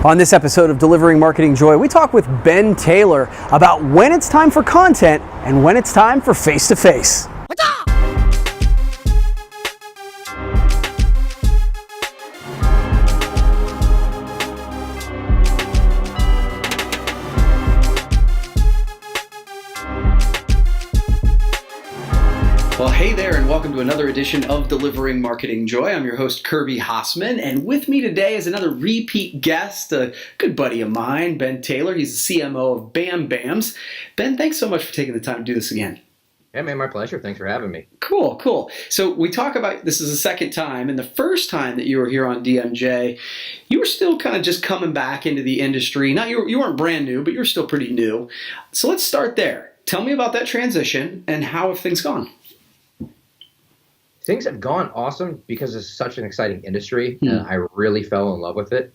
On this episode of Delivering Marketing Joy, we talk with Ben Taylor about when it's time for content and when it's time for face-to-face. Well, hey there, and welcome to another edition of Delivering Marketing Joy. I'm your host, Kirby Hassman, and with me today is another repeat guest, a good buddy of mine, Ben Taylor. He's the CMO of Bam Bams. Ben, thanks so much for taking the time to do this again. Yeah, man, my pleasure. Thanks for having me. Cool. So we talk about, this is the second time, and the first time that you were here on DMJ, you were still kind of just coming back into the industry. Now, you weren't brand new, but you were still pretty new. So let's start there. Tell me about that transition and how have things gone? Things have gone awesome because it's such an exciting industry, and I really fell in love with it.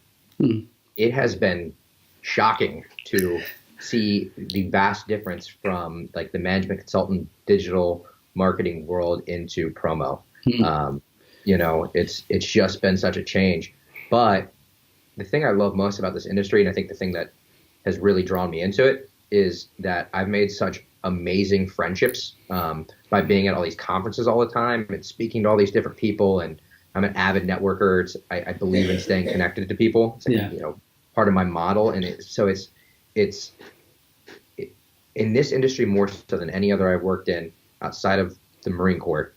It has been shocking to see the vast difference from like the management consultant digital marketing world into promo. It's just been such a change. But the thing I love most about this industry, and I think the thing that has really drawn me into it, is that I've made such amazing friendships by being at all these conferences all the time and speaking to all these different people. And I'm an avid networker. I believe in staying connected to people. It's part of my model. And it's in this industry more so than any other I've worked in outside of the Marine Corps.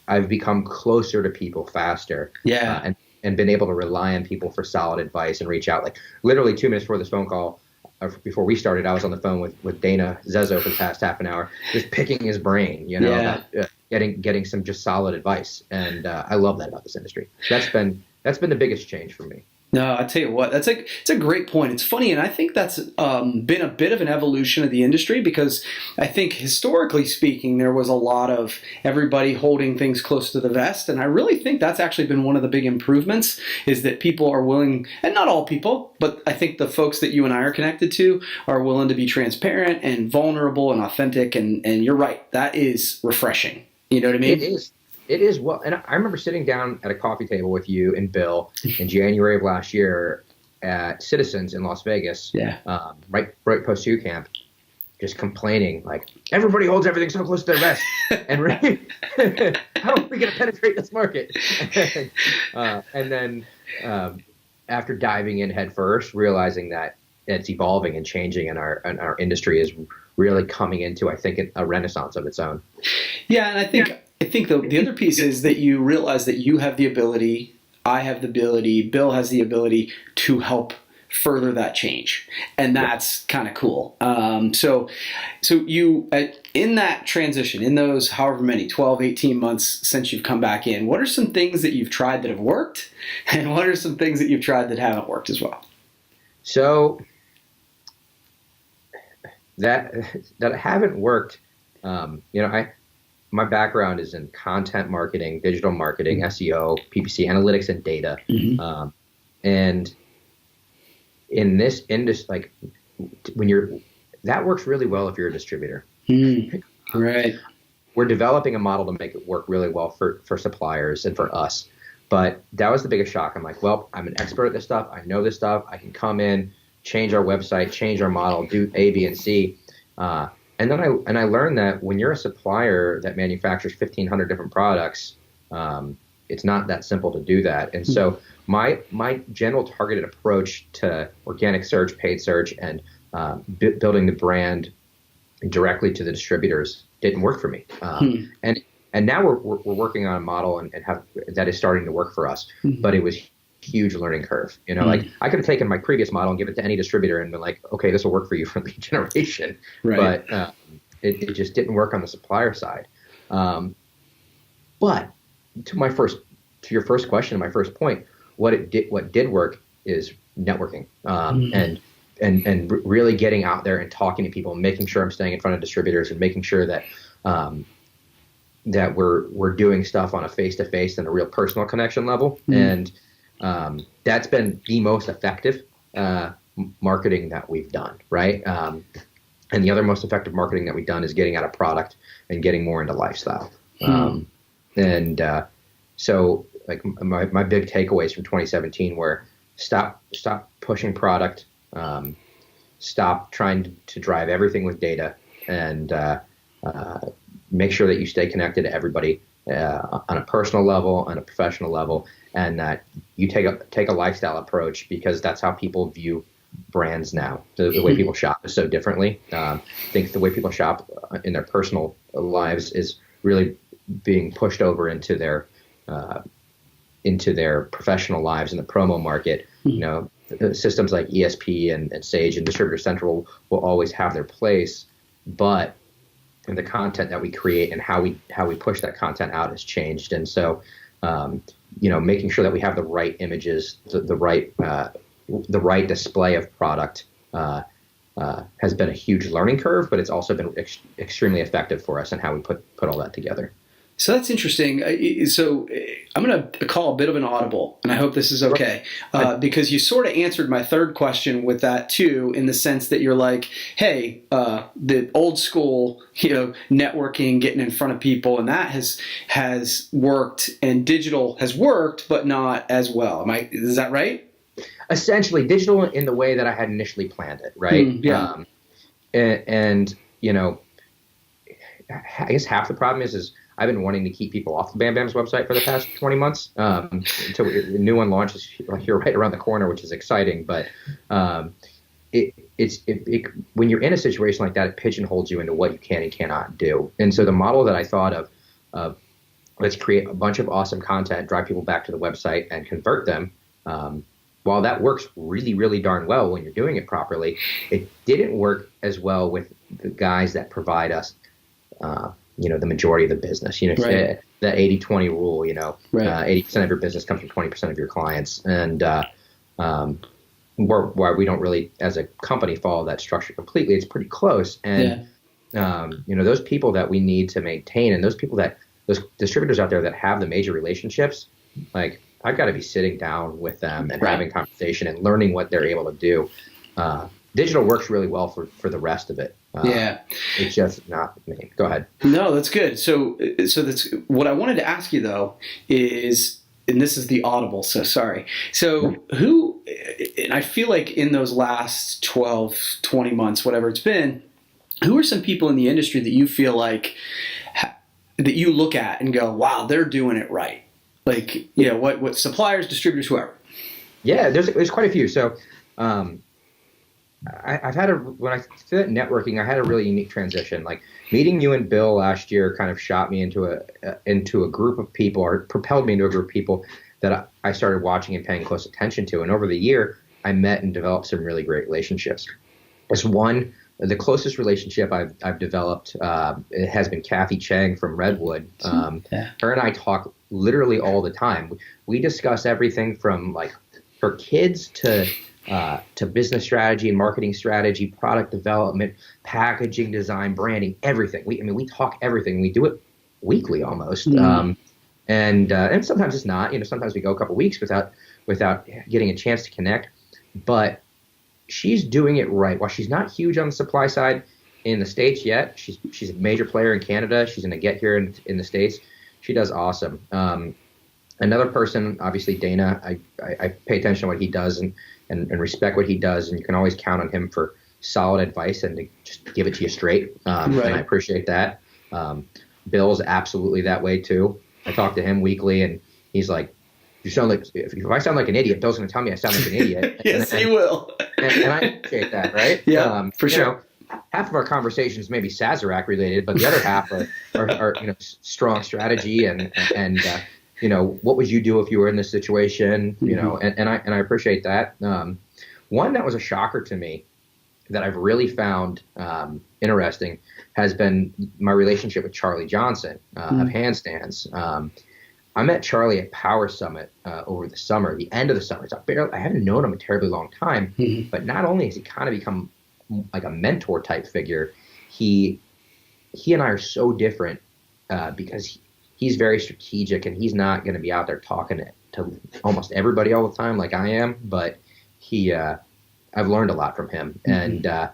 I've become closer to people faster. And been able to rely on people for solid advice and reach out. Like literally 2 minutes before this phone call, before we started, I was on the phone with Dana Zezo for the past half an hour, just picking his brain, getting some just solid advice. And I love that about this industry. That's been the biggest change for me. No, I tell you what, it's a great point. It's funny, and I think that's been a bit of an evolution of the industry because I think historically speaking, there was a lot of everybody holding things close to the vest, and I really think that's actually been one of the big improvements is that people are willing, and not all people, but I think the folks that you and I are connected to are willing to be transparent and vulnerable and authentic, and you're right, that is refreshing. You know what I mean? It is. Well, and I remember sitting down at a coffee table with you and Bill in January of last year at Citizens in Las Vegas, right post U camp, just complaining like everybody holds everything so close to their vest, and really, how are we going to penetrate this market? And then after diving in head first, realizing that it's evolving and changing, and our industry is really coming into, I think, a renaissance of its own. Yeah, and I think the other piece is that you realize that you have the ability, I have the ability, Bill has the ability to help further that change. And that's kind of cool. So you, in that transition, in those however many, 12, 18 months since you've come back in, what are some things that you've tried that have worked? And what are some things that you've tried that haven't worked as well? So that haven't worked, my background is in content marketing, digital marketing, SEO, PPC, analytics, and data. And in this industry, that works really well if you're a distributor. Right. We're developing a model to make it work really well for suppliers and for us. But that was the biggest shock. I'm like, well, I'm an expert at this stuff. I know this stuff. I can come in, change our website, change our model, do A, B, and C. And then I learned that when you're a supplier that manufactures 1,500 different products, it's not that simple to do that. And so my general targeted approach to organic search, paid search, and building the brand directly to the distributors didn't work for me. And now we're working on a model and have that is starting to work for us. But it was huge learning curve. Like I could have taken my previous model and given it to any distributor and been like, okay, this will work for you for lead generation. Right. But it just didn't work on the supplier side. But to your first question, my first point, what did work is networking, and really getting out there and talking to people and making sure I'm staying in front of distributors and making sure that that we're doing stuff on a face-to-face and a real personal connection level. And that's been the most effective marketing that we've done, right? And the other most effective marketing that we've done is getting out of product and getting more into lifestyle. So like my big takeaways from 2017 were stop pushing product, stop trying to drive everything with data, and make sure that you stay connected to everybody on a personal level, on a professional level, and that you take a lifestyle approach, because that's how people view brands now. The way people shop is so differently. I think the way people shop in their personal lives is really being pushed over into their professional lives in the promo market. You know, systems like ESP and Sage and Distributor Central will always have their place, but the content that we create and how we push that content out has changed. And so, making sure that we have the right images, the right display of product has been a huge learning curve, but it's also been extremely effective for us in how we put all that together. So that's interesting. So I'm going to call a bit of an audible, and I hope this is okay, because you sort of answered my third question with that too, in the sense that you're like, hey, the old school, networking, getting in front of people, and that has worked, and digital has worked, but not as well. Is that right? Essentially, digital in the way that I had initially planned it, right? Yeah. And I guess half the problem is I've been wanting to keep people off the Bam Bam's website for the past 20 months until a new one launches here right around the corner, which is exciting. But when you're in a situation like that, it pigeonholes you into what you can and cannot do. And so the model that I thought of let's create a bunch of awesome content, drive people back to the website, and convert them. While that works really, really darn well when you're doing it properly, it didn't work as well with the guys that provide us the majority of the business, right. The 80-20 rule, right. 80% of your business comes from 20% of your clients. And where we don't really, as a company, follow that structure completely, it's pretty close. And, those people that we need to maintain, and those distributors out there that have the major relationships, like, I've got to be sitting down with them and having conversation and learning what they're able to do. Digital works really well for the rest of it. It's just not me. Go ahead. No, that's good. So that's what I wanted to ask you though is, and this is the audible, so sorry. So and I feel like in those last 12, 20 months, whatever it's been, who are some people in the industry that you feel like that you look at and go, wow, they're doing it right? Like, what suppliers, distributors, whoever. Yeah, there's quite a few. So, I've had when I did networking, I had a really unique transition. Like meeting you and Bill last year kind of shot me into a group of people, or propelled me into a group of people that I started watching and paying close attention to. And over the year, I met and developed some really great relationships. The closest relationship I've developed it has been Kathy Chang from Redwood. Her and I talk literally all the time. We discuss everything from like for kids to business strategy and marketing strategy, product development, packaging design, branding, everything. We talk everything. We do it weekly almost. And sometimes it's not. Sometimes we go a couple weeks without getting a chance to connect. But she's doing it right. While she's not huge on the supply side in the States yet, she's a major player in Canada. She's going to get here in the States. She does awesome. Another person, obviously Dana, I pay attention to what he does and respect what he does, and you can always count on him for solid advice and to just give it to you straight. And I appreciate that. Bill's absolutely that way too. I talk to him weekly, and he's like, "You sound like if I sound like an idiot, Bill's going to tell me I sound like an idiot." Yes, he will. and I appreciate that, right? Yeah, for sure. Half of our conversations may be Sazerac related, but the other half are strong strategy and what would you do if you were in this situation? And I appreciate that. One that was a shocker to me that I've really found interesting has been my relationship with Charlie Johnson of Handstands. I met Charlie at Power Summit over the summer, the end of the summer. I haven't known him a terribly long time, but not only has he kind of become like a mentor type figure, he and I are so different because he's very strategic, and he's not going to be out there talking to almost everybody all the time like I am. But I've learned a lot from him, and I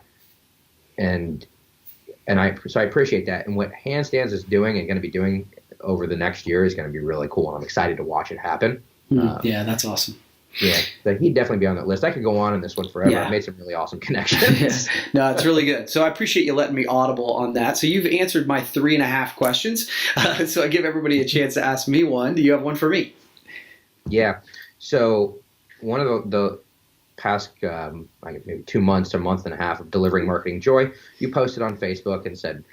appreciate that. And what Handstands is doing and going to be doing over the next year is going to be really cool, and I'm excited to watch it happen. Yeah, that's awesome. Yeah, so he'd definitely be on that list. I could go on in this one forever. Yeah. I've made some really awesome connections. No, it's really good. So I appreciate you letting me audible on that. So you've answered my 3.5 questions. So I give everybody a chance to ask me one. Do you have one for me? Yeah. So one of the past like maybe 2 months, a month and a half of delivering marketing joy, you posted on Facebook and said,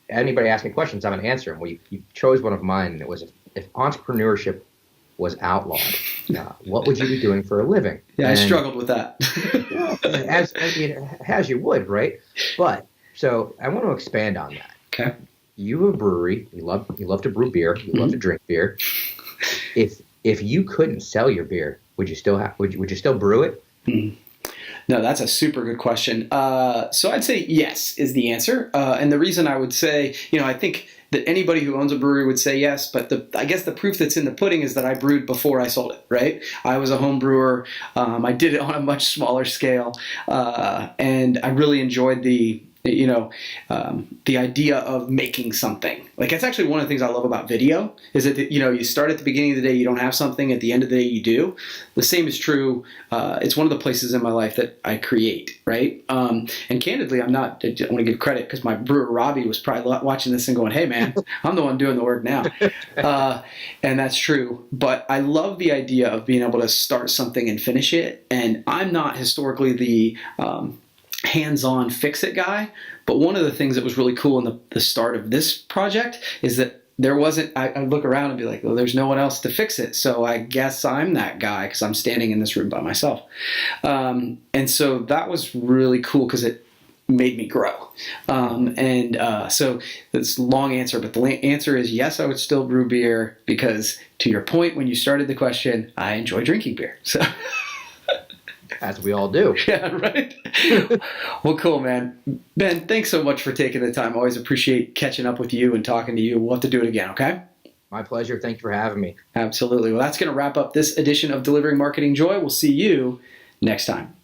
anybody ask me questions, I'm going to answer them. Well, you chose one of mine, and it was if entrepreneurship was outlawed, what would you be doing for a living? Yeah, And, I struggled with that. as you would, right? But so I want to expand on that. Okay. You have a brewery. You love to brew beer. You love to drink beer. If you couldn't sell your beer, would you still brew it? No, that's a super good question. So I'd say yes is the answer. And the reason I would say, I think that anybody who owns a brewery would say yes, but I guess the proof that's in the pudding is that I brewed before I sold it, right? I was a home brewer. I did it on a much smaller scale. And I really enjoyed the idea of making something. Like, that's actually one of the things I love about video is that, you start at the beginning of the day, you don't have something, at the end of the day, you do. The same is true. It's one of the places in my life that I create, right? And candidly, I want to give credit because my brewer, Robbie, was probably watching this and going, hey man, I'm the one doing the work now. And that's true. But I love the idea of being able to start something and finish it. And I'm not historically the hands-on fix-it guy, but one of the things that was really cool in the start of this project is that there wasn't, I look around and be like, well, there's no one else to fix it, so I guess I'm that guy because I'm standing in this room by myself. And so that was really cool because it made me grow. So it's a long answer, but the answer is yes, I would still brew beer because, to your point when you started the question, I enjoy drinking beer. So As we all do. yeah, right. Well, cool, man. Ben, thanks so much for taking the time. Always appreciate catching up with you and talking to you. We'll have to do it again, okay? My pleasure. Thank you for having me. Absolutely. Well, that's going to wrap up this edition of Delivering Marketing Joy. We'll see you next time.